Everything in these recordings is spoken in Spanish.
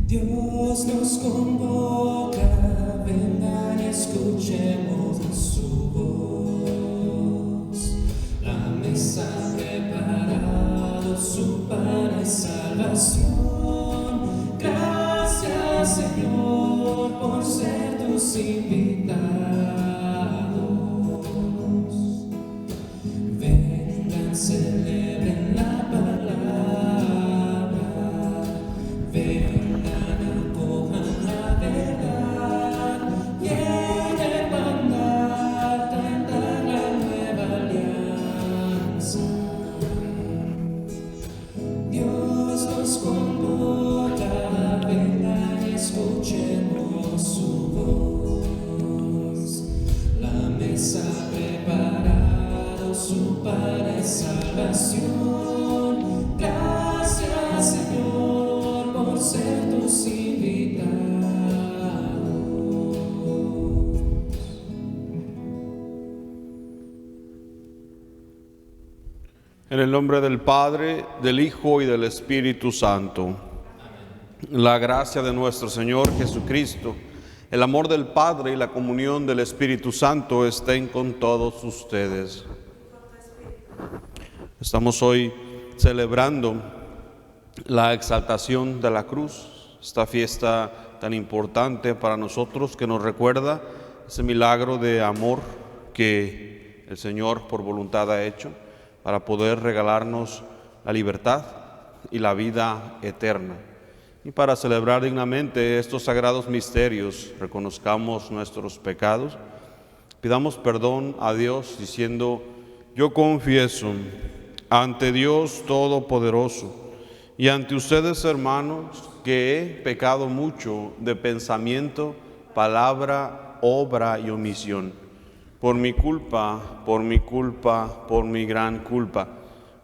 Dios nos convoca, vengan y escuchemos su voz. La mesa ha preparado su pan y salvación. Gracias, Señor, por ser tus invitados. Vengan, celebren la palabra. Vengan, acojan la verdad. Y en el mandar cantar la nueva alianza. Dios nos convoca, vengan y escuchemos su voz. La mesa ha preparado su pan y salvación. Gracias, Señor, por ser tus invitados. En el nombre del Padre, del Hijo y del Espíritu Santo. La gracia de nuestro Señor Jesucristo, el amor del Padre y la comunión del Espíritu Santo estén con todos ustedes. Estamos hoy celebrando la exaltación de la cruz, esta fiesta tan importante para nosotros que nos recuerda ese milagro de amor que el Señor por voluntad ha hecho para poder regalarnos la libertad y la vida eterna. Y para celebrar dignamente estos sagrados misterios, reconozcamos nuestros pecados, pidamos perdón a Dios diciendo: yo confieso ante Dios Todopoderoso y ante ustedes, hermanos, que he pecado mucho de pensamiento, palabra, obra y omisión. Por mi culpa, por mi gran culpa.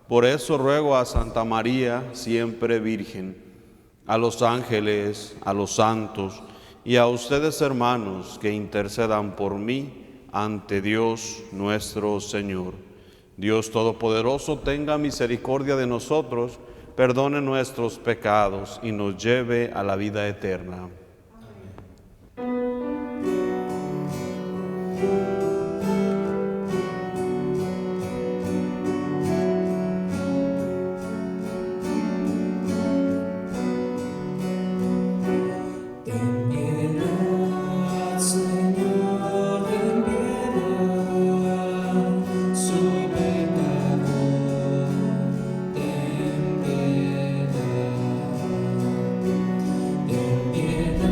Por eso ruego a Santa María, siempre Virgen, a los ángeles, a los santos y a ustedes, hermanos, que intercedan por mí ante Dios nuestro Señor. Dios Todopoderoso tenga misericordia de nosotros, perdone nuestros pecados y nos lleve a la vida eterna. Ten piedad, Señor, ten piedad, soy pecador, ten piedad. Ten piedad,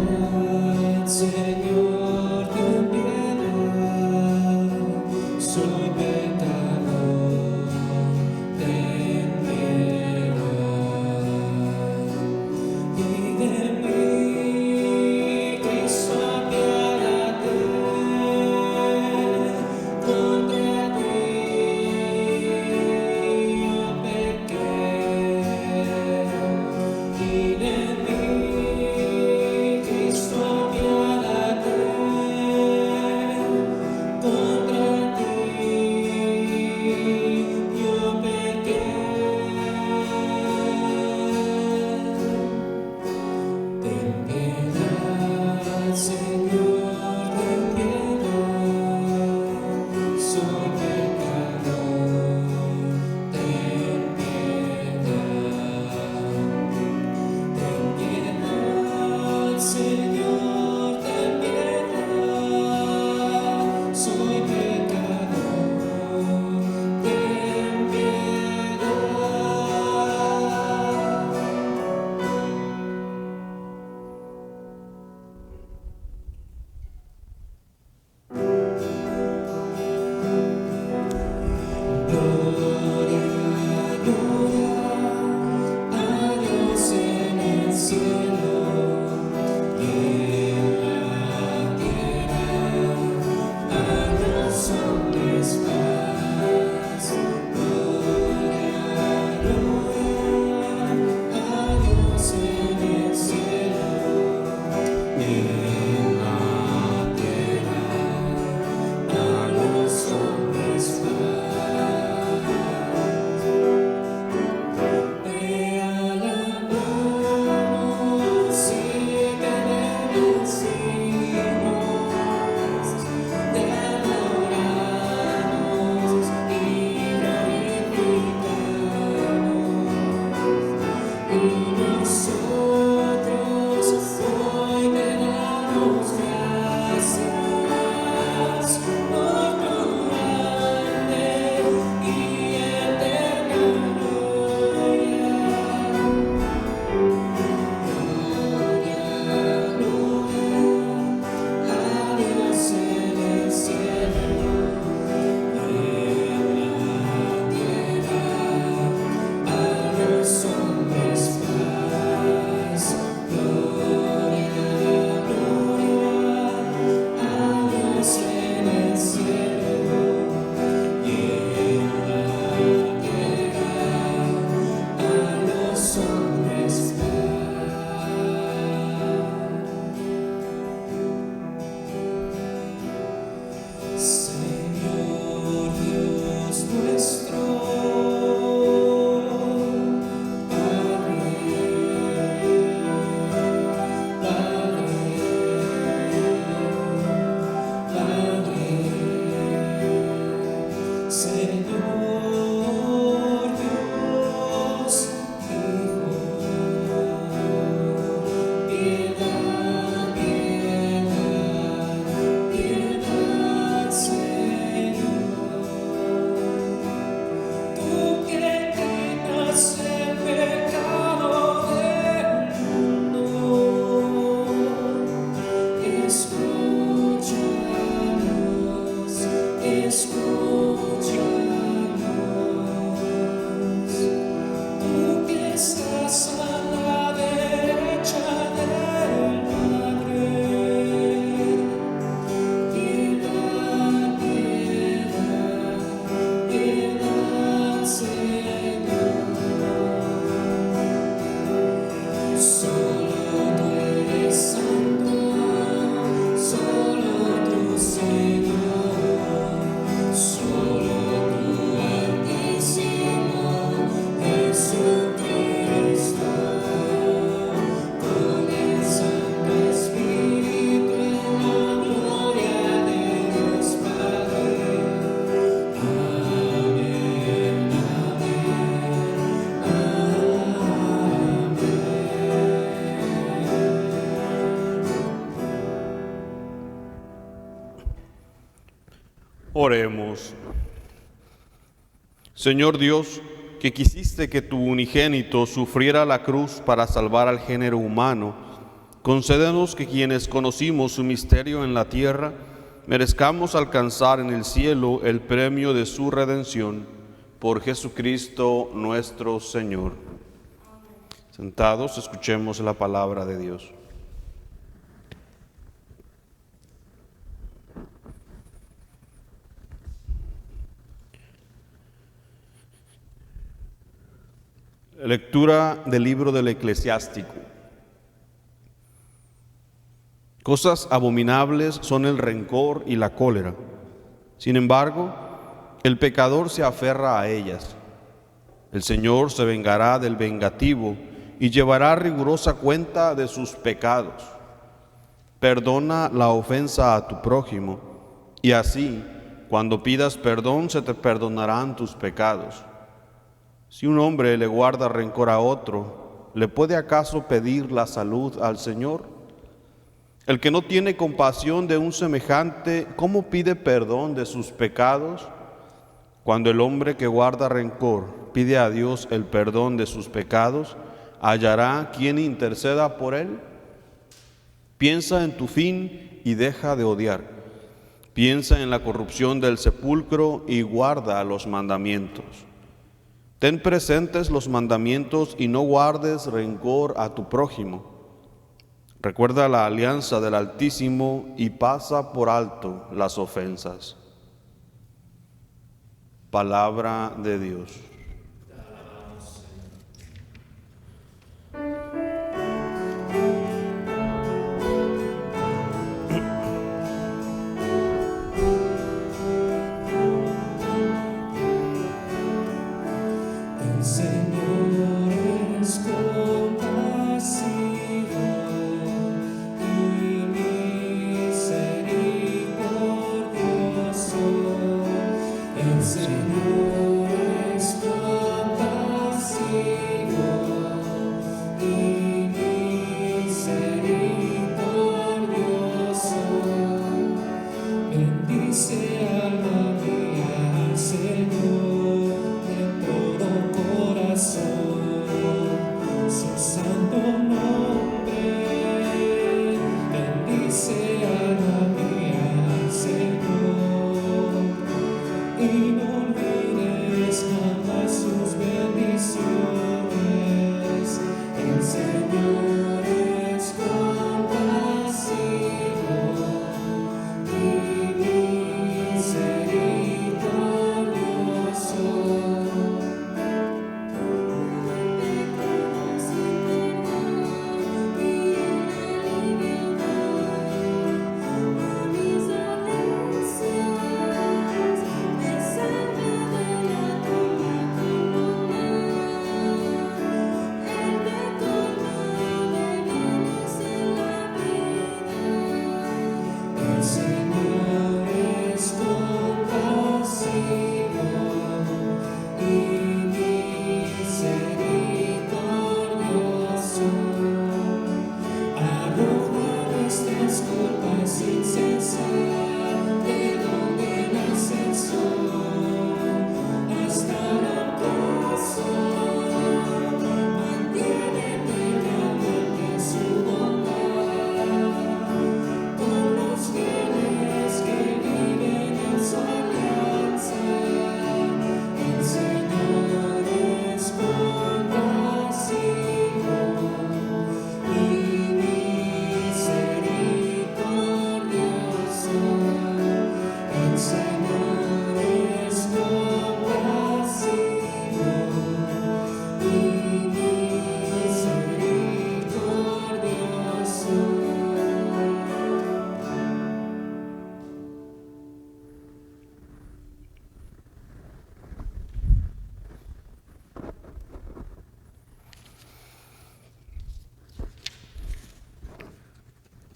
estás a la derecha del Padre. Piedad, piedad, piedad, Señor. Solo tú eres santo, solo tú, Señor, solo tú, Altísimo Jesucristo, con el Santo Espíritu en la gloria de Dios Padre. Amén, Oremos. Señor Dios, que quisiste que tu unigénito sufriera la cruz para salvar al género humano, concédenos que quienes conocimos su misterio en la tierra, merezcamos alcanzar en el cielo el premio de su redención. Por Jesucristo nuestro Señor. Sentados, escuchemos la palabra de Dios. Lectura del libro del Eclesiástico. Cosas abominables son el rencor y la cólera. Sin embargo, el pecador se aferra a ellas. El Señor se vengará del vengativo y llevará rigurosa cuenta de sus pecados. Perdona la ofensa a tu prójimo, y así, cuando pidas perdón, se te perdonarán tus pecados. Si un hombre le guarda rencor a otro, ¿le puede acaso pedir la salud al Señor? El que no tiene compasión de un semejante, ¿cómo pide perdón de sus pecados? Cuando el hombre que guarda rencor pide a Dios el perdón de sus pecados, ¿hallará quien interceda por él? Piensa en tu fin y deja de odiar. Piensa en la corrupción del sepulcro y guarda los mandamientos. Ten presentes los mandamientos y no guardes rencor a tu prójimo. Recuerda la alianza del Altísimo y pasa por alto las ofensas. Palabra de Dios. El Señor es compasivo y misericordioso. El Señor es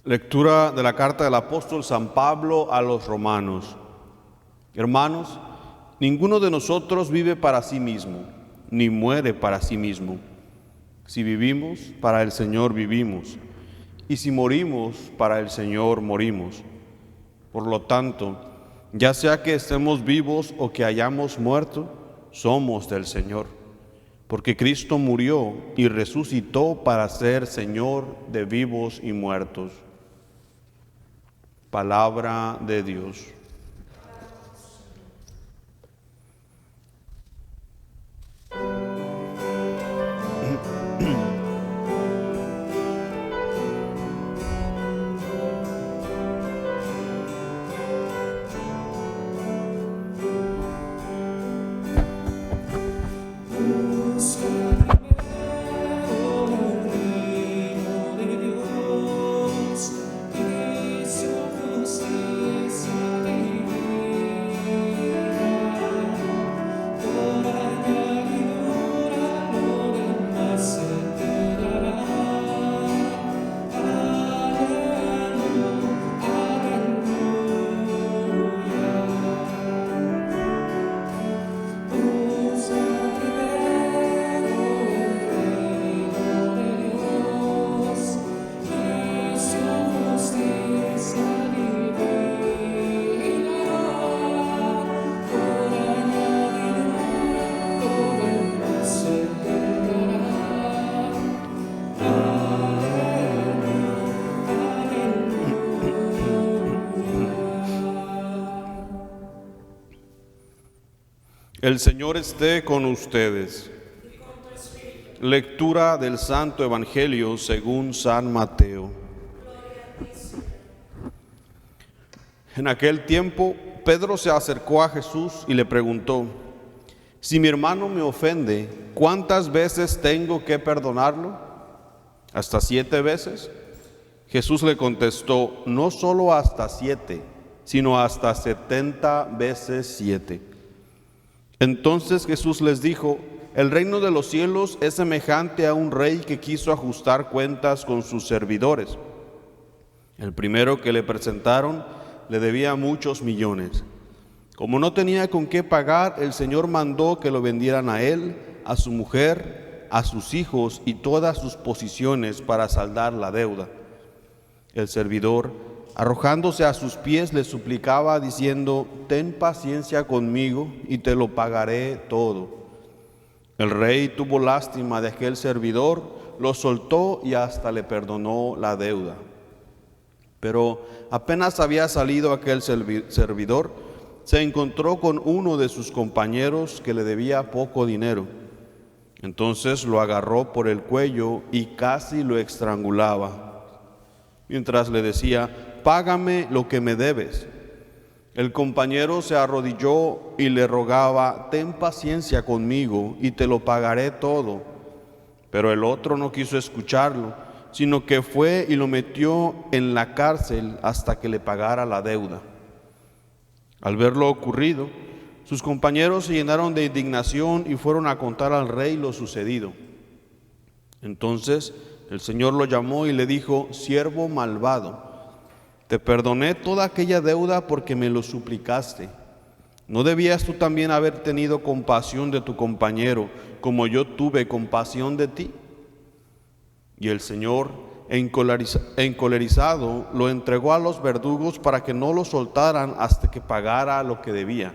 Lectura de la carta del apóstol San Pablo a los romanos. Hermanos, ninguno de nosotros vive para sí mismo, ni muere para sí mismo. Si vivimos, para el Señor vivimos, y si morimos, para el Señor morimos. Por lo tanto, ya sea que estemos vivos o que hayamos muerto, somos del Señor. Porque Cristo murió y resucitó para ser Señor de vivos y muertos. Palabra de Dios. El Señor esté con ustedes. Lectura del Santo Evangelio según San Mateo. En aquel tiempo, Pedro se acercó a Jesús y le preguntó: si mi hermano me ofende, ¿cuántas veces tengo que perdonarlo? ¿Hasta 7 veces? Jesús le contestó: no solo hasta 7, sino hasta 70 veces 7. Entonces Jesús les dijo: el reino de los cielos es semejante a un rey que quiso ajustar cuentas con sus servidores. El primero que le presentaron le debía muchos millones. Como no tenía con qué pagar, el Señor mandó que lo vendieran a él, a su mujer, a sus hijos y todas sus posesiones para saldar la deuda. El servidor, arrojándose a sus pies, le suplicaba diciendo: ten paciencia conmigo y te lo pagaré todo. El rey tuvo lástima de aquel servidor, lo soltó y hasta le perdonó la deuda. Pero apenas había salido aquel servidor, se encontró con uno de sus compañeros que le debía poco dinero. Entonces lo agarró por el cuello y casi lo estrangulaba, mientras le decía: págame lo que me debes. El compañero se arrodilló y le rogaba: ten paciencia conmigo y te lo pagaré todo. Pero el otro no quiso escucharlo, sino que fue y lo metió en la cárcel hasta que le pagara la deuda. Al ver lo ocurrido, sus compañeros se llenaron de indignación y fueron a contar al rey lo sucedido. Entonces el Señor lo llamó y le dijo: siervo malvado, te perdoné toda aquella deuda porque me lo suplicaste. ¿No debías tú también haber tenido compasión de tu compañero, como yo tuve compasión de ti? Y el Señor, encolerizado, lo entregó a los verdugos para que no lo soltaran hasta que pagara lo que debía.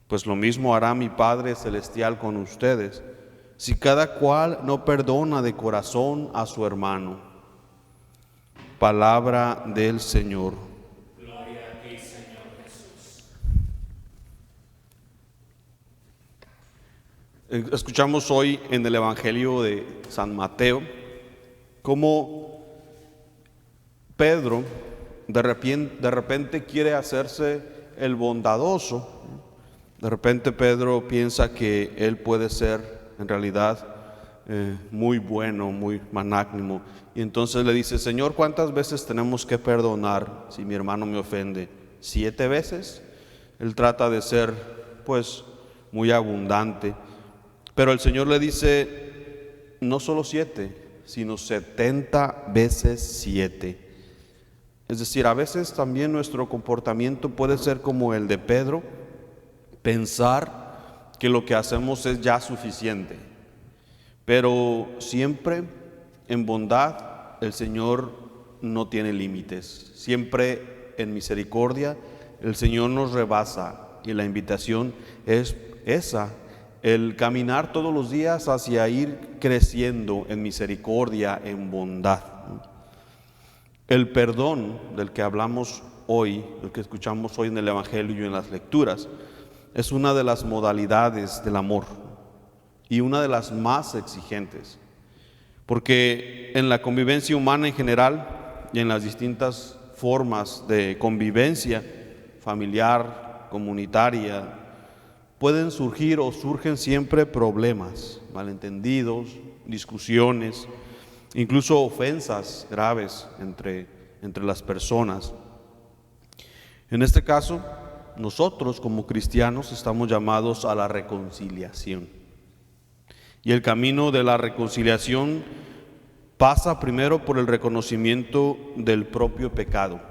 Pues lo mismo hará mi Padre Celestial con ustedes, si cada cual no perdona de corazón a su hermano. Palabra del Señor. Gloria a ti, Señor Jesús. Escuchamos hoy en el Evangelio de San Mateo cómo Pedro de repente quiere hacerse el bondadoso. De repente Pedro piensa que él puede ser en realidad muy bueno, muy magnánimo. Y entonces le dice: Señor, ¿cuántas veces tenemos que perdonar si mi hermano me ofende? ¿7 veces? Él trata de ser pues muy abundante. Pero el Señor le dice: no solo 7, sino 70 veces 7. Es decir, a veces también nuestro comportamiento puede ser como el de Pedro, pensar que lo que hacemos es ya suficiente. Pero siempre en bondad el Señor no tiene límites. Siempre en misericordia el Señor nos rebasa, y la invitación es esa, el caminar todos los días hacia ir creciendo en misericordia, en bondad. El perdón del que hablamos hoy, el que escuchamos hoy en el Evangelio y en las lecturas, es una de las modalidades del amor y una de las más exigentes, porque en la convivencia humana en general y en las distintas formas de convivencia familiar, comunitaria, pueden surgir o surgen siempre problemas, malentendidos, discusiones, incluso ofensas graves entre las personas. En este caso, nosotros como cristianos estamos llamados a la reconciliación. Y el camino de la reconciliación pasa primero por el reconocimiento del propio pecado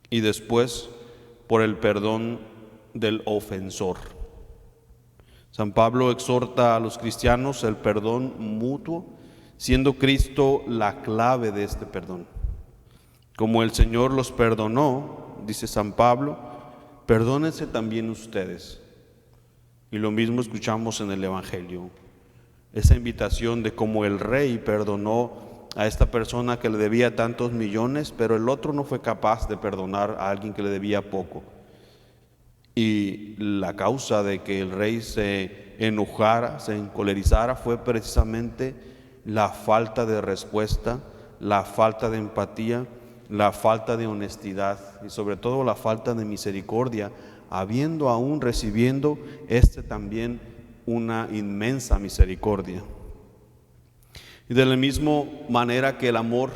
y después por el perdón del ofensor. San Pablo exhorta a los cristianos el perdón mutuo, siendo Cristo la clave de este perdón. Como el Señor los perdonó, dice San Pablo, perdónense también ustedes. Y lo mismo escuchamos en el Evangelio, esa invitación de cómo el rey perdonó a esta persona que le debía tantos millones, pero el otro no fue capaz de perdonar a alguien que le debía poco. Y la causa de que el rey se enojara, se encolerizara, fue precisamente la falta de respuesta, la falta de empatía, la falta de honestidad y sobre todo la falta de misericordia, habiendo aún recibiendo también una inmensa misericordia. Y de la misma manera que el amor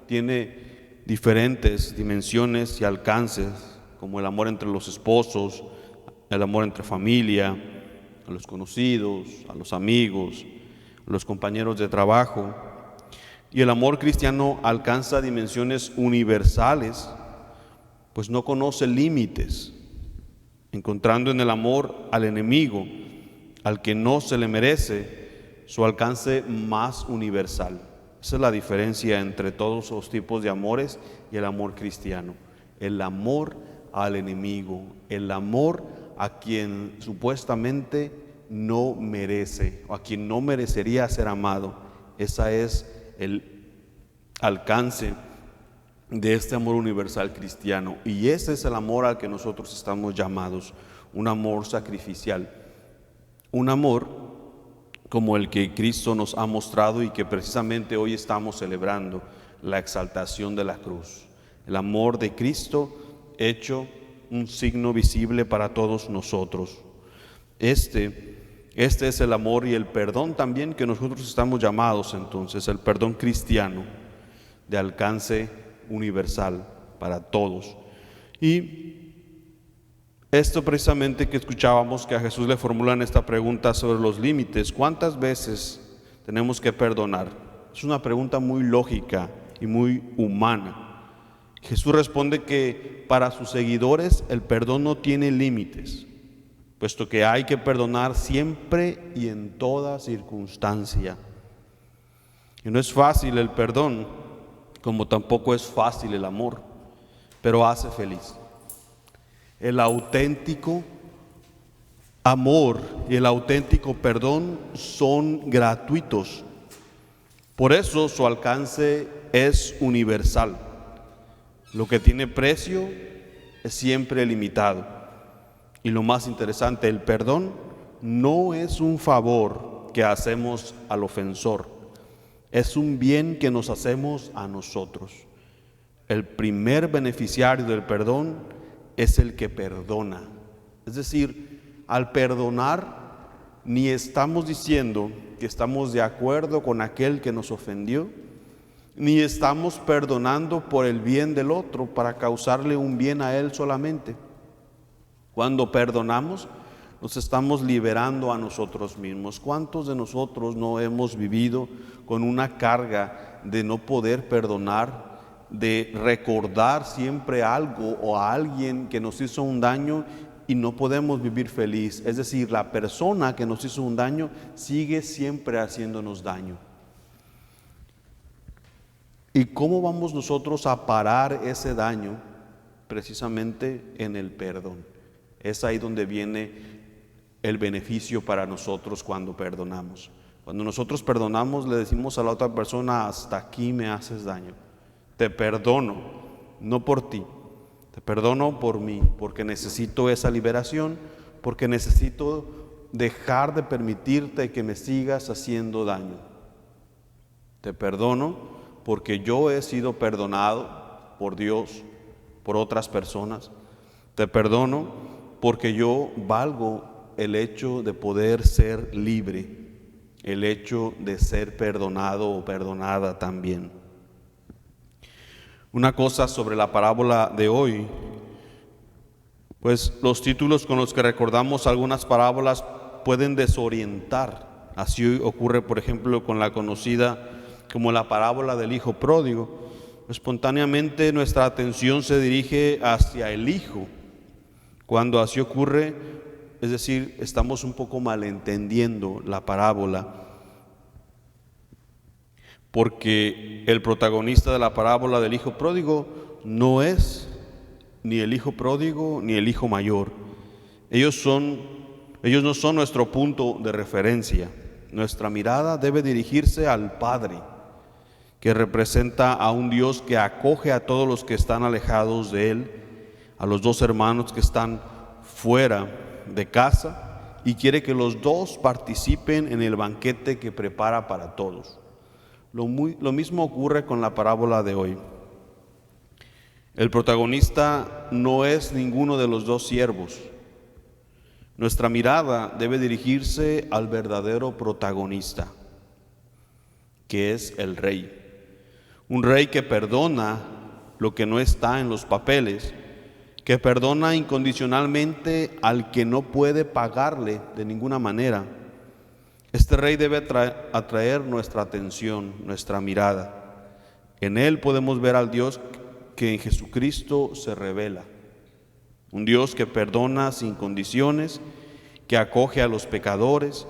tiene diferentes dimensiones y alcances, como el amor entre los esposos, el amor entre familia, a los conocidos, a los amigos, a los compañeros de trabajo. Y el amor cristiano alcanza dimensiones universales, pues no conoce límites, encontrando en el amor al enemigo, al que no se le merece, su alcance más universal. Esa es la diferencia entre todos los tipos de amores y el amor cristiano. El amor al enemigo, el amor a quien supuestamente no merece o a quien no merecería ser amado. Ese es el alcance de este amor universal cristiano, y ese es el amor al que nosotros estamos llamados, un amor sacrificial, un amor como el que Cristo nos ha mostrado y que precisamente hoy estamos celebrando, la exaltación de la cruz, el amor de Cristo hecho un signo visible para todos nosotros. Este es el amor y el perdón también que nosotros estamos llamados entonces, el perdón cristiano de alcance universal para todos. Y esto precisamente que escuchábamos que a Jesús le formulan esta pregunta sobre los límites, ¿cuántas veces tenemos que perdonar? Es una pregunta muy lógica y muy humana. Jesús responde que para sus seguidores el perdón no tiene límites, puesto que hay que perdonar siempre y en toda circunstancia. Y no es fácil el perdón, como tampoco es fácil el amor, pero hace feliz. El auténtico amor y el auténtico perdón son gratuitos. Por eso su alcance es universal. Lo que tiene precio es siempre limitado. Y lo más interesante, el perdón no es un favor que hacemos al ofensor, es un bien que nos hacemos a nosotros. El primer beneficiario del perdón es el que perdona. Es decir, al perdonar, ni estamos diciendo que estamos de acuerdo con aquel que nos ofendió, ni estamos perdonando por el bien del otro para causarle un bien a él solamente. Cuando perdonamos, nos estamos liberando a nosotros mismos. ¿Cuántos de nosotros no hemos vivido con una carga de no poder perdonar de recordar siempre algo o a alguien que nos hizo un daño y no podemos vivir feliz. Es decir, la persona que nos hizo un daño sigue siempre haciéndonos daño. ¿Y cómo vamos nosotros a parar ese daño? Precisamente en el perdón. Es ahí donde viene el beneficio para nosotros cuando perdonamos. Cuando nosotros perdonamos, le decimos a la otra persona: hasta aquí me haces daño. Te perdono, no por ti. Te perdono por mí, porque necesito esa liberación, porque necesito dejar de permitirte que me sigas haciendo daño. Te perdono porque yo he sido perdonado por Dios, por otras personas. Te perdono porque yo valgo el hecho de poder ser libre, el hecho de ser perdonado o perdonada también. Una cosa sobre la parábola de hoy, pues los títulos con los que recordamos algunas parábolas pueden desorientar. Así ocurre, por ejemplo, con la conocida como la parábola del hijo pródigo. Espontáneamente nuestra atención se dirige hacia el hijo. Cuando así ocurre, es decir, estamos un poco malentendiendo la parábola, porque el protagonista de la parábola del hijo pródigo no es ni el hijo pródigo ni el hijo mayor. Ellos no son nuestro punto de referencia. Nuestra mirada debe dirigirse al Padre, que representa a un Dios que acoge a todos los que están alejados de Él, a los dos hermanos que están fuera de casa, y quiere que los dos participen en el banquete que prepara para todos. Lo mismo ocurre con la parábola de hoy. El protagonista no es ninguno de los dos siervos. Nuestra mirada debe dirigirse al verdadero protagonista, que es el rey. Un rey que perdona lo que no está en los papeles, que perdona incondicionalmente al que no puede pagarle de ninguna manera. Este rey debe atraer nuestra atención, nuestra mirada. En él podemos ver al Dios que en Jesucristo se revela. Un Dios que perdona sin condiciones, que acoge a los pecadores,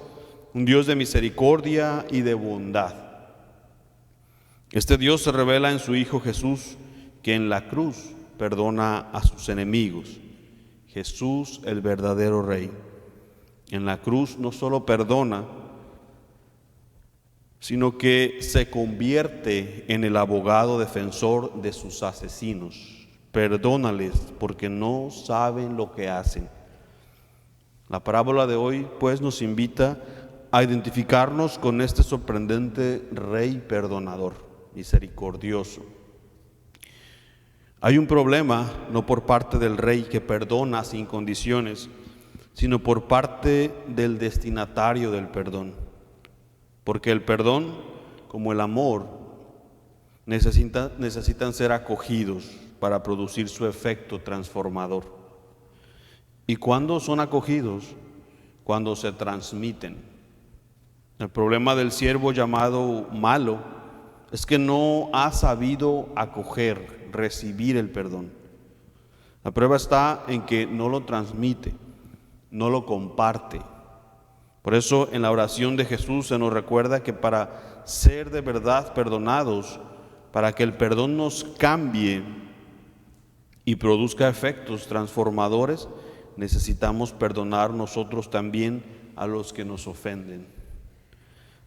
un Dios de misericordia y de bondad. Este Dios se revela en su Hijo Jesús, que en la cruz perdona a sus enemigos. Jesús, el verdadero Rey. En la cruz no solo perdona, sino que se convierte en el abogado defensor de sus asesinos. Perdónales porque no saben lo que hacen. La parábola de hoy, pues, nos invita a identificarnos con este sorprendente Rey perdonador, misericordioso. Hay un problema, no por parte del Rey que perdona sin condiciones, sino por parte del destinatario del perdón. Porque el perdón, como el amor, necesitan ser acogidos para producir su efecto transformador. ¿Y cuándo son acogidos? Cuando se transmiten. El problema del siervo llamado malo es que no ha sabido acoger, recibir el perdón. La prueba está en que no lo transmite, no lo comparte. Por eso en la oración de Jesús se nos recuerda que para ser de verdad perdonados, para que el perdón nos cambie y produzca efectos transformadores, necesitamos perdonar nosotros también a los que nos ofenden.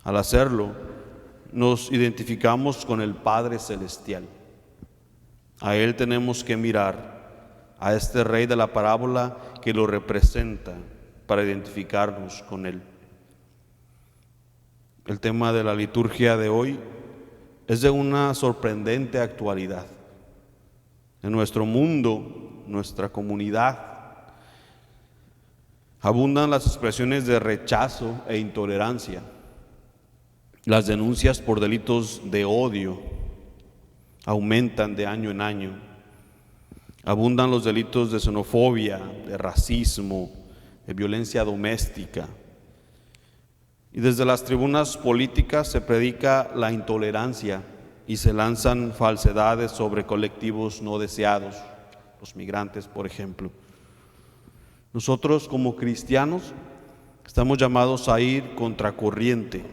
Al hacerlo, nos identificamos con el Padre Celestial. A Él tenemos que mirar, a este Rey de la parábola que lo representa, para identificarnos con Él. El tema de la liturgia de hoy es de una sorprendente actualidad. En nuestro mundo, nuestra comunidad, abundan las expresiones de rechazo e intolerancia, las denuncias por delitos de odio aumentan de año en año, abundan los delitos de xenofobia, de racismo, de violencia doméstica. Y desde las tribunas políticas se predica la intolerancia y se lanzan falsedades sobre colectivos no deseados, los migrantes, por ejemplo. Nosotros como cristianos estamos llamados a ir contracorriente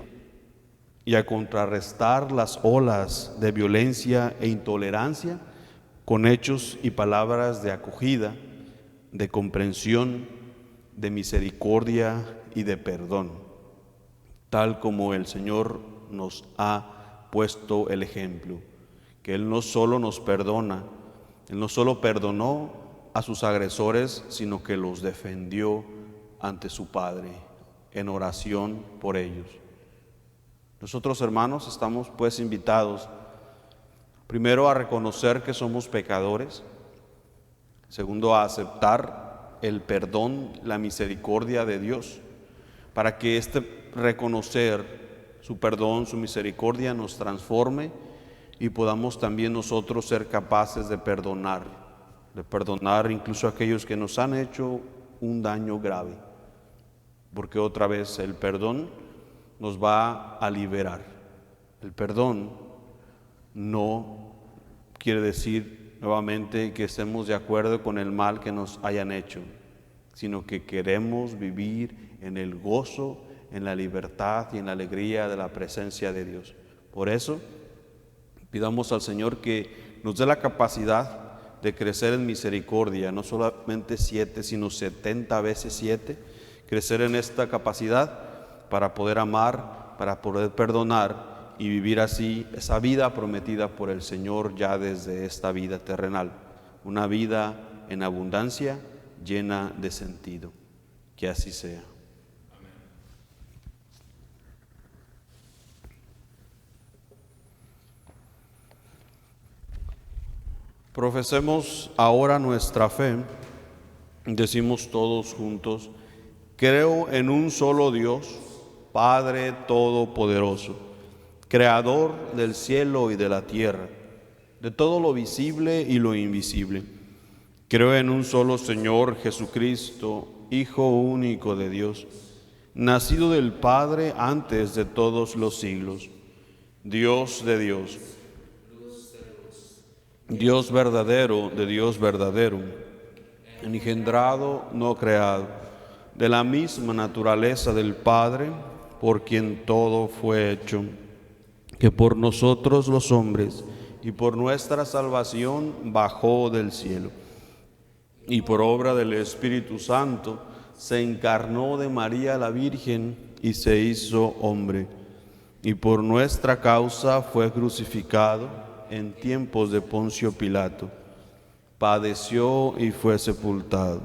y a contrarrestar las olas de violencia e intolerancia con hechos y palabras de acogida, de comprensión, de misericordia y de perdón, tal como el Señor nos ha puesto el ejemplo, que Él no solo nos perdona, Él no solo perdonó a sus agresores, sino que los defendió ante su Padre en oración por ellos. Nosotros, hermanos, estamos pues invitados primero a reconocer que somos pecadores, segundo a aceptar el perdón, la misericordia de Dios, para que este reconocer su perdón, su misericordia nos transforme y podamos también nosotros ser capaces de perdonar incluso a aquellos que nos han hecho un daño grave, porque otra vez el perdón nos va a liberar. El perdón no quiere decir nuevamente que estemos de acuerdo con el mal que nos hayan hecho, sino que queremos vivir en el gozo, en la libertad y en la alegría de la presencia de Dios. Por eso, pidamos al Señor que nos dé la capacidad de crecer en misericordia, no solamente 7, sino 70 veces 7, crecer en esta capacidad para poder amar, para poder perdonar y vivir así esa vida prometida por el Señor ya desde esta vida terrenal, una vida en abundancia, llena de sentido. Que así sea. Profesemos ahora nuestra fe, decimos todos juntos: creo en un solo Dios, Padre Todopoderoso, Creador del cielo y de la tierra, de todo lo visible y lo invisible. Creo en un solo Señor Jesucristo, Hijo único de Dios, nacido del Padre antes de todos los siglos, Dios de Dios, Dios verdadero de Dios verdadero, engendrado, no creado, de la misma naturaleza del Padre, por quien todo fue hecho, que por nosotros los hombres y por nuestra salvación bajó del cielo, y por obra del Espíritu Santo se encarnó de María la Virgen y se hizo hombre, y por nuestra causa fue crucificado en tiempos de Poncio Pilato, padeció y fue sepultado,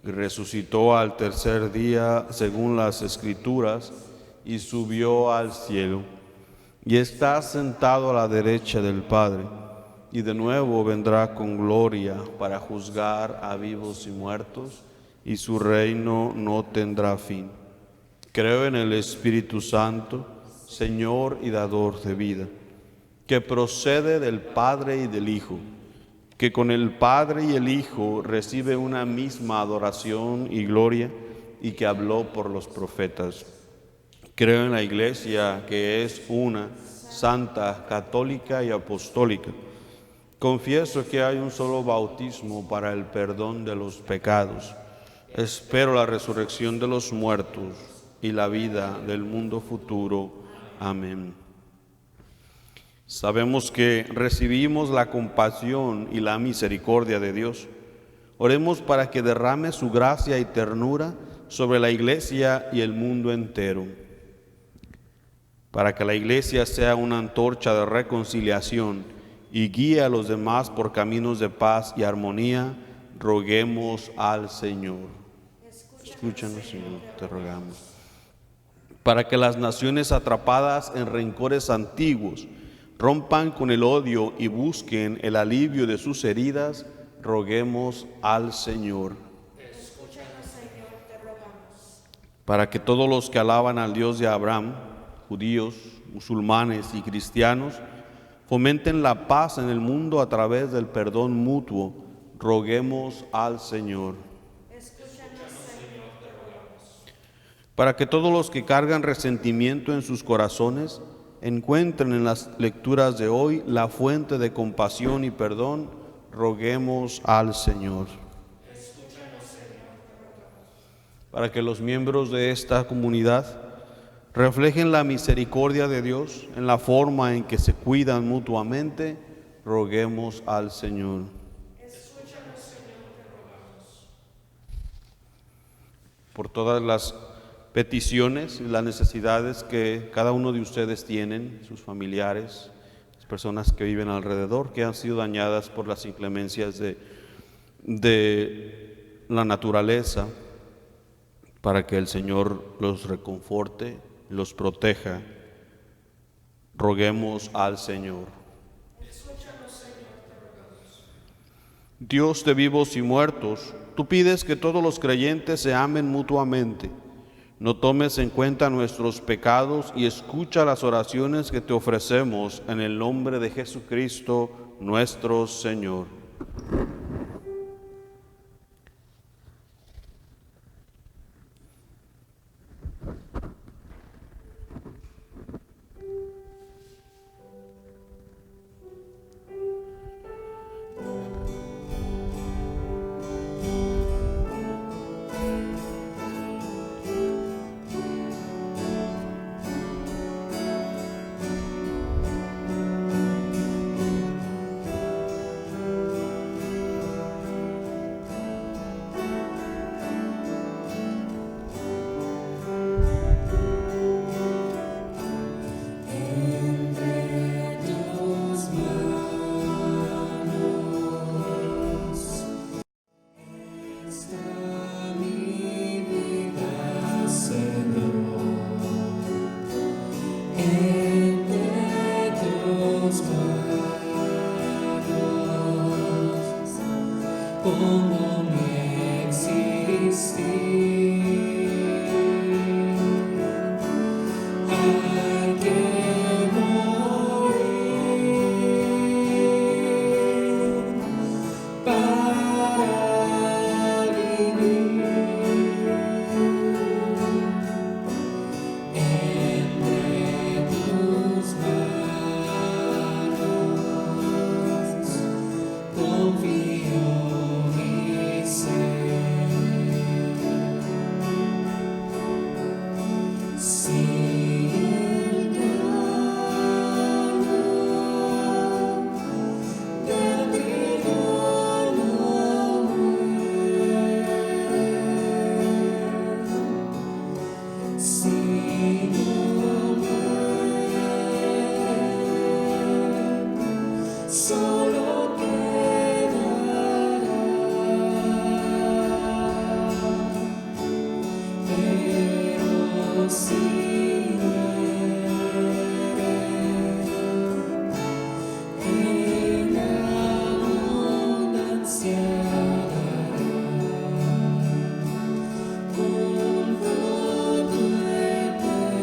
y resucitó al tercer día según las Escrituras, y subió al cielo, y está sentado a la derecha del Padre, y de nuevo vendrá con gloria para juzgar a vivos y muertos, y su reino no tendrá fin. Creo en el Espíritu Santo, Señor y dador de vida, que procede del Padre y del Hijo, que con el Padre y el Hijo recibe una misma adoración y gloria, y que habló por los profetas. Creo en la Iglesia, que es una, santa, católica y apostólica. Confieso que hay un solo bautismo para el perdón de los pecados. Espero la resurrección de los muertos y la vida del mundo futuro. Amén. Sabemos que recibimos la compasión y la misericordia de Dios. Oremos para que derrame su gracia y ternura sobre la Iglesia y el mundo entero, para que la Iglesia sea una antorcha de reconciliación y guíe a los demás por caminos de paz y armonía. Roguemos al Señor. Escúchanos, Señor, te rogamos. Para que las naciones atrapadas en rencores antiguos rompan con el odio y busquen el alivio de sus heridas, roguemos al Señor. Escúchanos, Señor, te rogamos. Para que todos los que alaban al Dios de Abraham, judíos, musulmanes y cristianos, fomenten la paz en el mundo a través del perdón mutuo, roguemos al Señor. Escúchanos, Señor, te rogamos. Para que todos los que cargan resentimiento en sus corazones encuentren en las lecturas de hoy la fuente de compasión y perdón, roguemos al Señor. Para que los miembros de esta comunidad reflejen la misericordia de Dios en la forma en que se cuidan mutuamente, roguemos al Señor. Por todas las peticiones y las necesidades que cada uno de ustedes tienen, sus familiares, las personas que viven alrededor, que han sido dañadas por las inclemencias de la naturaleza, para que el Señor los reconforte, los proteja. Roguemos al Señor. Dios de vivos y muertos, tú pides que todos los creyentes se amen mutuamente. No tomes en cuenta nuestros pecados y escucha las oraciones que te ofrecemos en el nombre de Jesucristo, nuestro Señor. Como mi existir, hay que morir para vivir. Entre tus manos confío. Solo quedará, pero si muere en abundancia dará un fruto eterno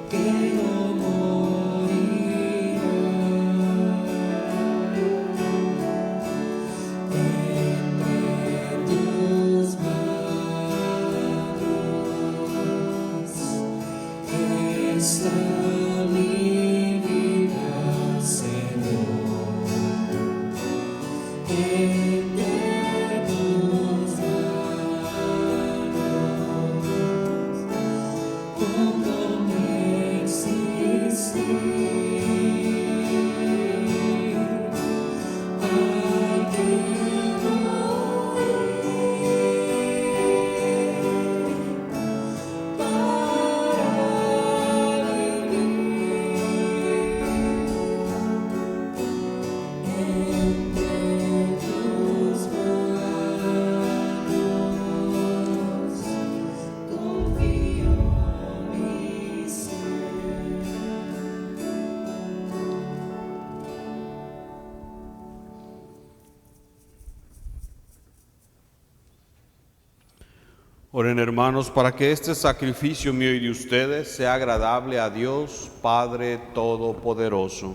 que no morirá. Entre tus manos está mi vida, Señor. Entre tus manos pongo mi existir. Hay que morir para vivir. Entre tus manos confío mi ser. Oren, hermanos, para que este sacrificio mío y de ustedes sea agradable a Dios, Padre Todopoderoso.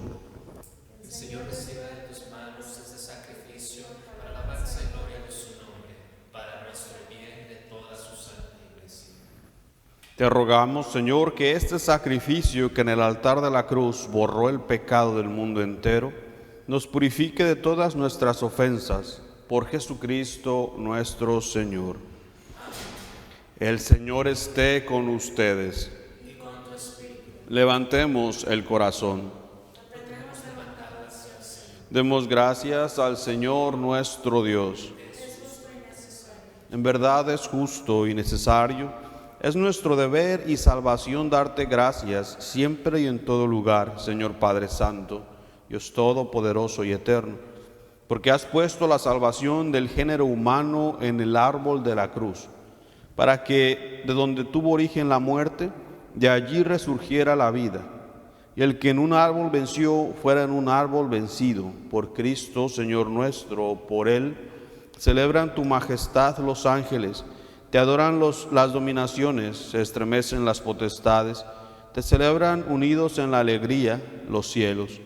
El Señor reciba de tus manos este sacrificio para la alabanza y gloria de su nombre, para nuestro bien y de toda su santa iglesia. Te rogamos, Señor, que este sacrificio que en el altar de la cruz borró el pecado del mundo entero, nos purifique de todas nuestras ofensas, por Jesucristo nuestro Señor. El Señor esté con ustedes. Levantemos el corazón. Demos gracias al Señor nuestro Dios. En verdad es justo y necesario, es nuestro deber y salvación darte gracias siempre y en todo lugar, Señor Padre Santo, Dios Todopoderoso y Eterno, porque has puesto la salvación del género humano en el árbol de la cruz, para que de donde tuvo origen la muerte, de allí resurgiera la vida, y el que en un árbol venció fuera en un árbol vencido. Por Cristo, Señor nuestro, por Él, celebran tu majestad los ángeles, te adoran las dominaciones, se estremecen las potestades, te celebran unidos en la alegría los cielos,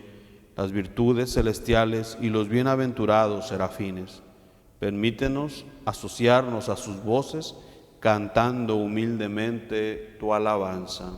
las virtudes celestiales y los bienaventurados serafines. Permítenos asociarnos a sus voces, cantando humildemente tu alabanza.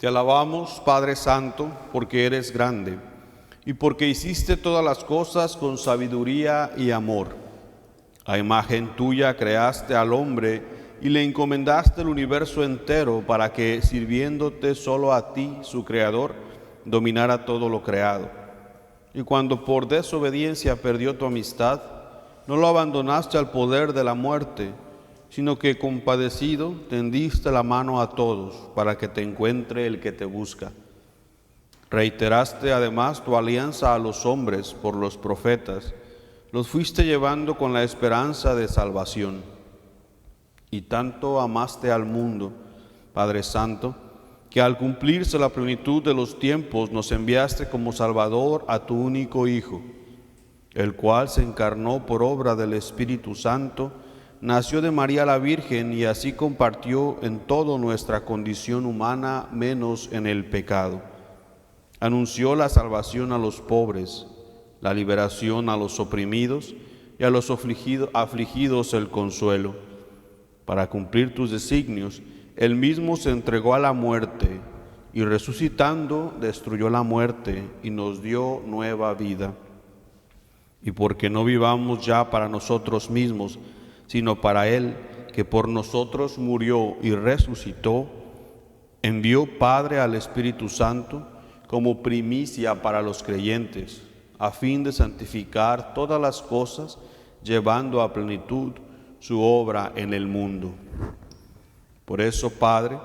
Te alabamos, Padre Santo, porque eres grande y porque hiciste todas las cosas con sabiduría y amor. A imagen tuya creaste al hombre y le encomendaste el universo entero para que, sirviéndote solo a ti, su Creador, dominara todo lo creado. Y cuando por desobediencia perdió tu amistad, no lo abandonaste al poder de la muerte, sino que compadecido tendiste la mano a todos para que te encuentre el que te busca. Reiteraste además tu alianza a los hombres por los profetas, los fuiste llevando con la esperanza de salvación. Y tanto amaste al mundo, Padre Santo, que al cumplirse la plenitud de los tiempos nos enviaste como Salvador a tu único Hijo, el cual se encarnó por obra del Espíritu Santo, nació de María la Virgen y así compartió en toda nuestra condición humana, menos en el pecado. Anunció la salvación a los pobres, la liberación a los oprimidos y a los afligidos el consuelo. Para cumplir tus designios, Él mismo se entregó a la muerte y resucitando destruyó la muerte y nos dio nueva vida. Y porque no vivamos ya para nosotros mismos, sino para Él, que por nosotros murió y resucitó, envió Padre al Espíritu Santo como primicia para los creyentes, a fin de santificar todas las cosas, llevando a plenitud su obra en el mundo. Por eso, Padre,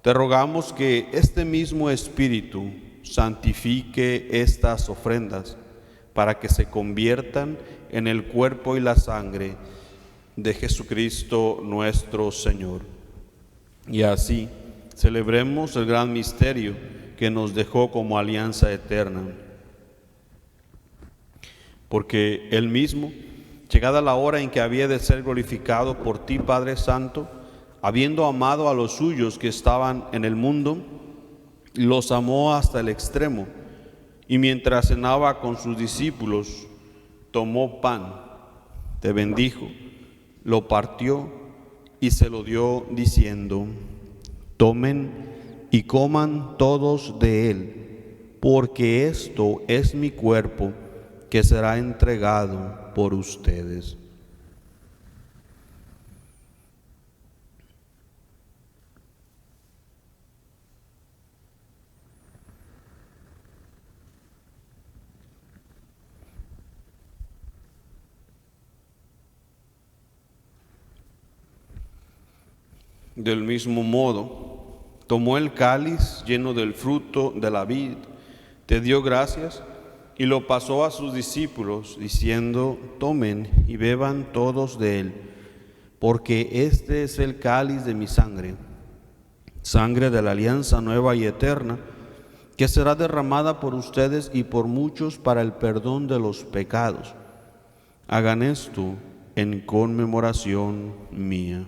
te rogamos que este mismo Espíritu santifique estas ofrendas para que se conviertan en el cuerpo y la sangre de Jesucristo nuestro Señor. Y así celebremos el gran misterio que nos dejó como alianza eterna. Porque Él mismo, llegada la hora en que había de ser glorificado por ti, Padre Santo, habiendo amado a los suyos que estaban en el mundo, los amó hasta el extremo, y mientras cenaba con sus discípulos, tomó pan, te bendijo, lo partió y se lo dio diciendo: tomen y coman todos de él, porque esto es mi cuerpo que será entregado por ustedes. Del mismo modo, tomó el cáliz lleno del fruto de la vid, te dio gracias y lo pasó a sus discípulos, diciendo: tomen y beban todos de él, porque este es el cáliz de mi sangre, sangre de la alianza nueva y eterna, que será derramada por ustedes y por muchos para el perdón de los pecados. Hagan esto en conmemoración mía.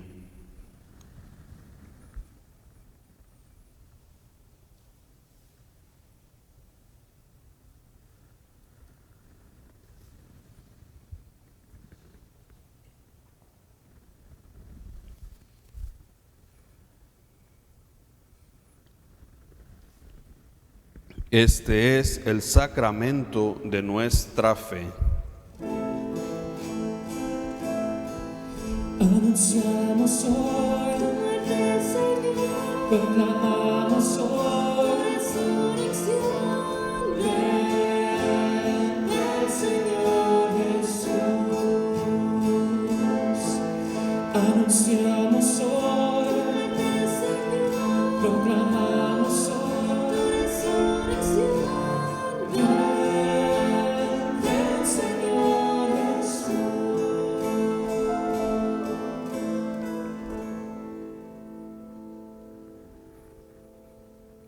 Este es el sacramento de nuestra fe. Anunciamos hoy tu muerte, Señor. Proclamamos hoy tu resurrección. Ven, ven, Señor Jesús. Anunciamos hoy tu muerte, Señor. Proclamamos hoy tu resurrección. Ven, ven, Señor Jesús.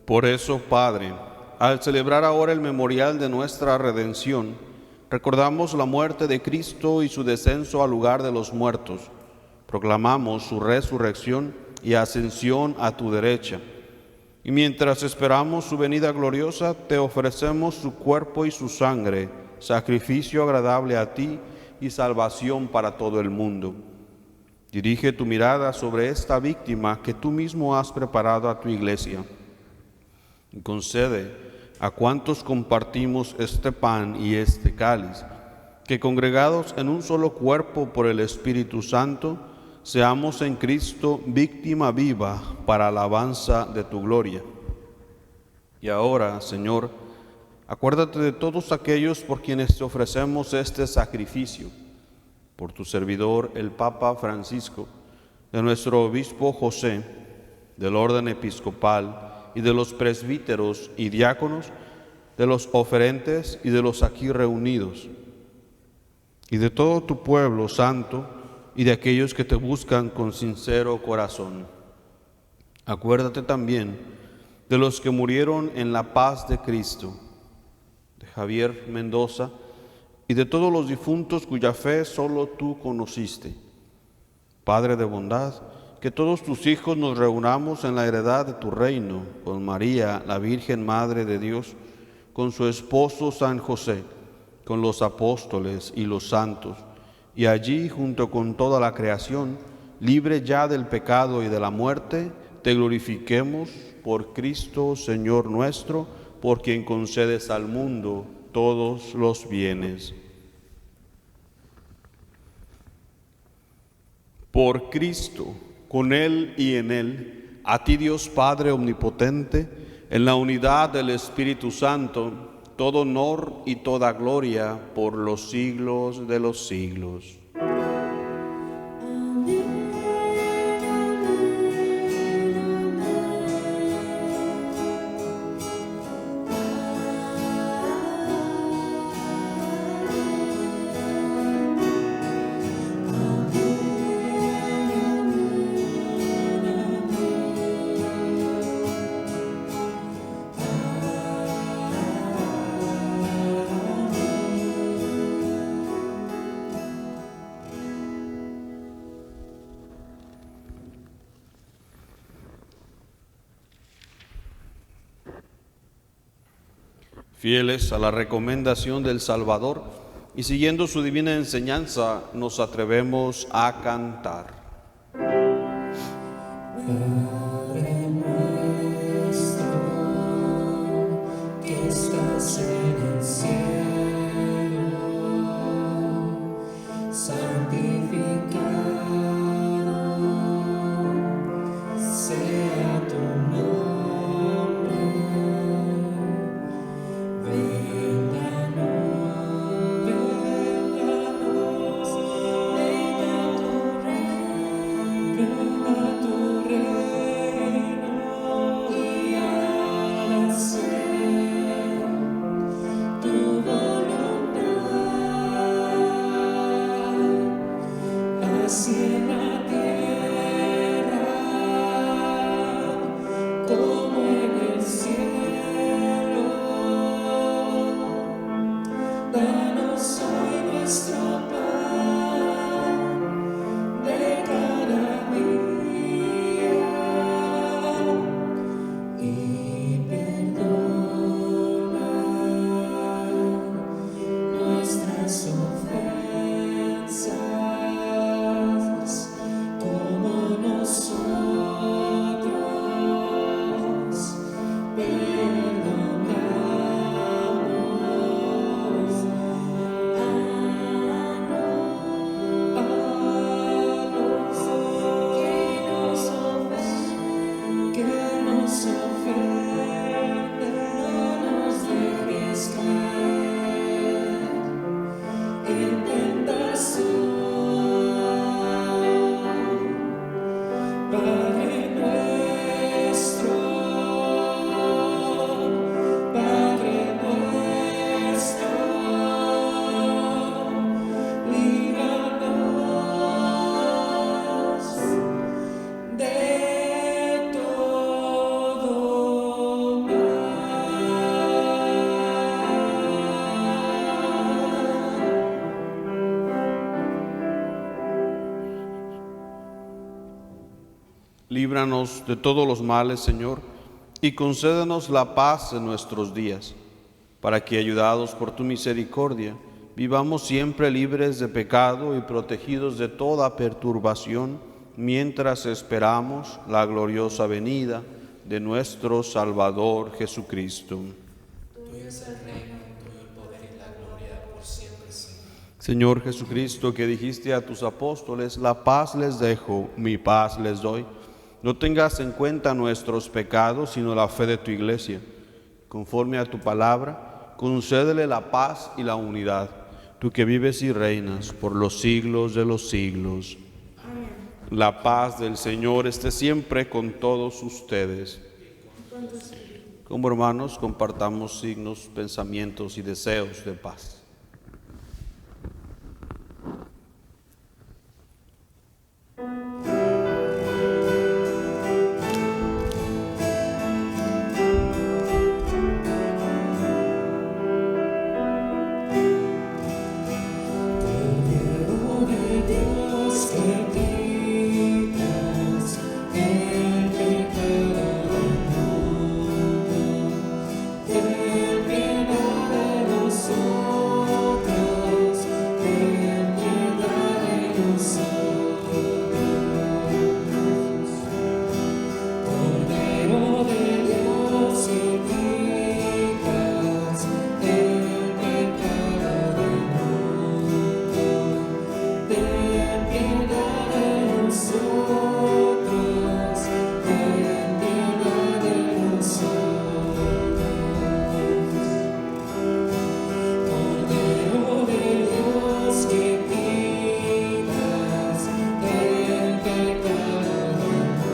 Por eso, Padre, al celebrar ahora el memorial de nuestra redención, recordamos la muerte de Cristo y su descenso al lugar de los muertos. Proclamamos su resurrección y ascensión a tu derecha. Y mientras esperamos su venida gloriosa, te ofrecemos su cuerpo y su sangre, sacrificio agradable a ti y salvación para todo el mundo. Dirige tu mirada sobre esta víctima que tú mismo has preparado a tu iglesia. Y concede a cuantos compartimos este pan y este cáliz, que congregados en un solo cuerpo por el Espíritu Santo, seamos en Cristo víctima viva para alabanza de tu gloria. Y ahora, Señor, acuérdate de todos aquellos por quienes te ofrecemos este sacrificio, por tu servidor el Papa Francisco, de nuestro obispo José, del orden episcopal y de los presbíteros y diáconos, de los oferentes y de los aquí reunidos, y de todo tu pueblo santo y de aquellos que te buscan con sincero corazón. Acuérdate también de los que murieron en la paz de Cristo, de Javier Mendoza y de todos los difuntos cuya fe solo tú conociste. Padre de bondad, que todos tus hijos nos reunamos en la heredad de tu reino, con María, la Virgen Madre de Dios, con su esposo San José, con los apóstoles y los santos, y allí, junto con toda la creación, libre ya del pecado y de la muerte, te glorifiquemos por Cristo, Señor nuestro, por quien concedes al mundo todos los bienes. Por Cristo, con Él y en Él, a ti Dios Padre Omnipotente, en la unidad del Espíritu Santo, todo honor y toda gloria por los siglos de los siglos. Fieles a la recomendación del Salvador y siguiendo su divina enseñanza, nos atrevemos a cantar. Padre nuestro, que estás en el cielo, santificado sea tu nombre. Venga tu reino y hágase tu voluntad, así en la tierra como en el cielo. Danos hoy nuestro pan de cada día y perdona nuestras ofensas, como nosotros perdonamos a los que nos ofenden. No nos dejes caer en tentación. Padre nuestro, líbranos de todo Líbranos de todos los males, Señor, y concédenos la paz en nuestros días, para que, ayudados por tu misericordia, vivamos siempre libres de pecado y protegidos de toda perturbación, mientras esperamos la gloriosa venida de nuestro Salvador Jesucristo. Tuyo es el reino, tuyo el poder y la gloria por siempre, Señor. Señor Jesucristo, que dijiste a tus apóstoles, la paz les dejo, mi paz les doy. No tengas en cuenta nuestros pecados, sino la fe de tu iglesia. Conforme a tu palabra, concédele la paz y la unidad, tú que vives y reinas por los siglos de los siglos. Amén. La paz del Señor esté siempre con todos ustedes. Con tu espíritu. Como hermanos, compartamos signos, pensamientos y deseos de paz. Cordero de Dios, que quitas el pecado del mundo, ten piedad de nosotros, ten piedad de nosotros. Cordero de Dios, que quitas el pecado del mundo, ten piedad de nosotros, ten piedad de nosotros. Cordero de Dios, que quitas el pecado del mundo,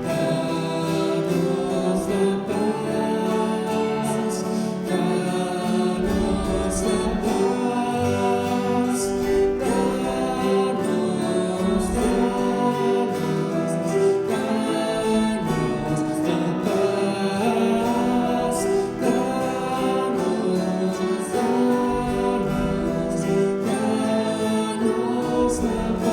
danos la paz, danos la paz, danos la paz.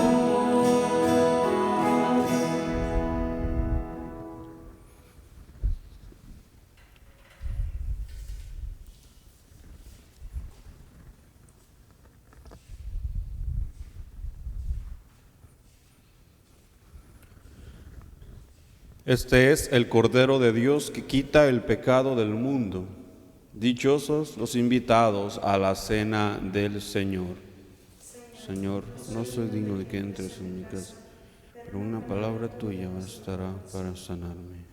Este es el Cordero de Dios que quita el pecado del mundo. Dichosos los invitados a la cena del Señor. Señor, no soy digno de que entres en mi casa, pero una palabra tuya bastará para sanarme.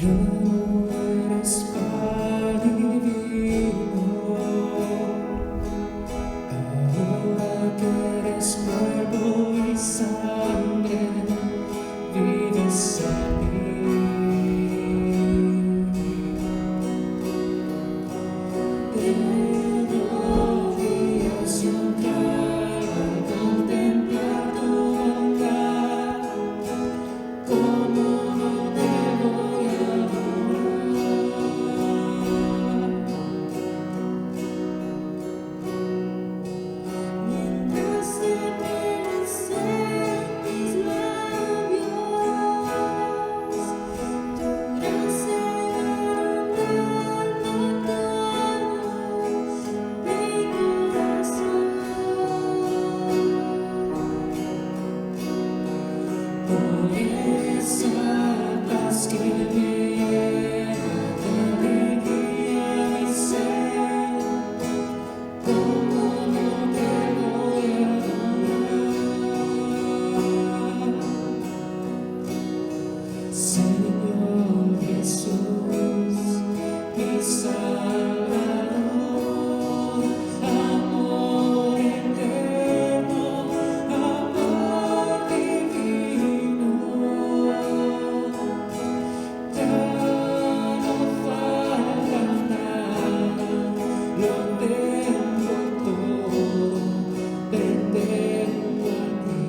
Tú eres pan divino, ahora que eres cuerpo y sangre, vives en mí. Te rodillas y entrar a contemplar tu bondad, como no te voy a mientras te miras en mis labios, tu gracia inundando todo mi corazón. Por esa paz que me llena de alegría mi ser, ¿cómo no te voy a adorar? Señor Jesús, mi Salvador, amor eterno, amor divino, ya no falta nada, lo tengo todo, te tengo a ti.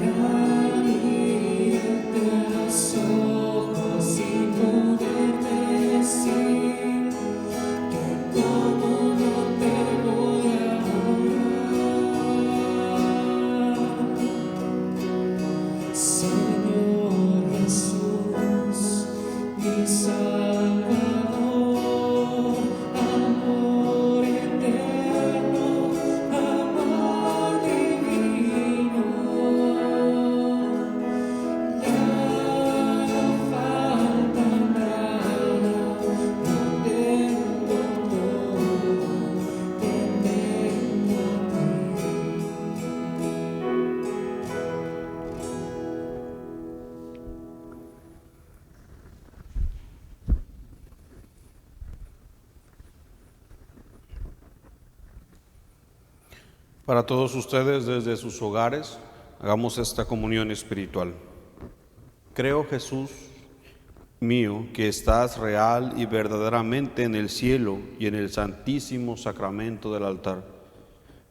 Para mirarte a los ojos y poderte decir que como no te voy a adorar. Señor Jesús, mi Salvador, amor eterno, amor divino, ya no falta nada, lo tengo todo, te tengo a ti. Para todos ustedes desde sus hogares, hagamos esta comunión espiritual. Creo, Jesús mío, que estás real y verdaderamente en el cielo y en el santísimo sacramento del altar.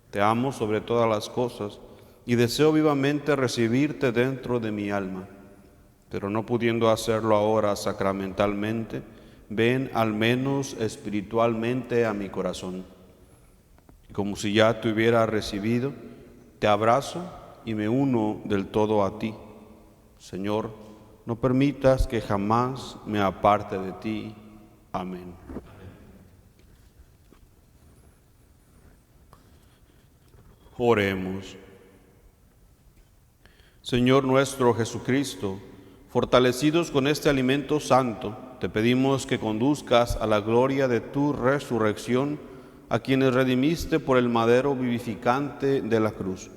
Te amo sobre todas las cosas y deseo vivamente recibirte dentro de mi alma, pero no pudiendo hacerlo ahora sacramentalmente, ven al menos espiritualmente a mi corazón. Y como si ya te hubiera recibido, te abrazo y me uno del todo a ti. Señor, no permitas que jamás me aparte de ti. Amén. Oremos. Señor nuestro Jesucristo, fortalecidos con este alimento santo, te pedimos que conduzcas a la gloria de tu resurrección a quienes redimiste por el madero vivificante de la cruz,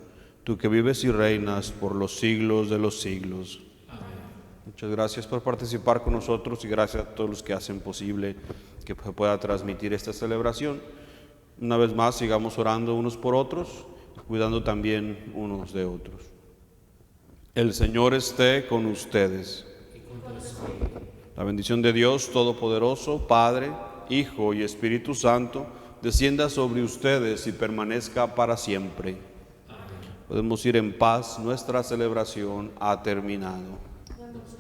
tú que vives y reinas por los siglos de los siglos. Muchas gracias por participar con nosotros y gracias a todos los que hacen posible que se pueda transmitir esta celebración. Una vez más, sigamos orando unos por otros, cuidando también unos de otros. El Señor esté con ustedes. La bendición de Dios Todopoderoso, Padre, Hijo y Espíritu Santo, descienda sobre ustedes y permanezca para siempre. Podemos ir en paz, nuestra celebración ha terminado. Damos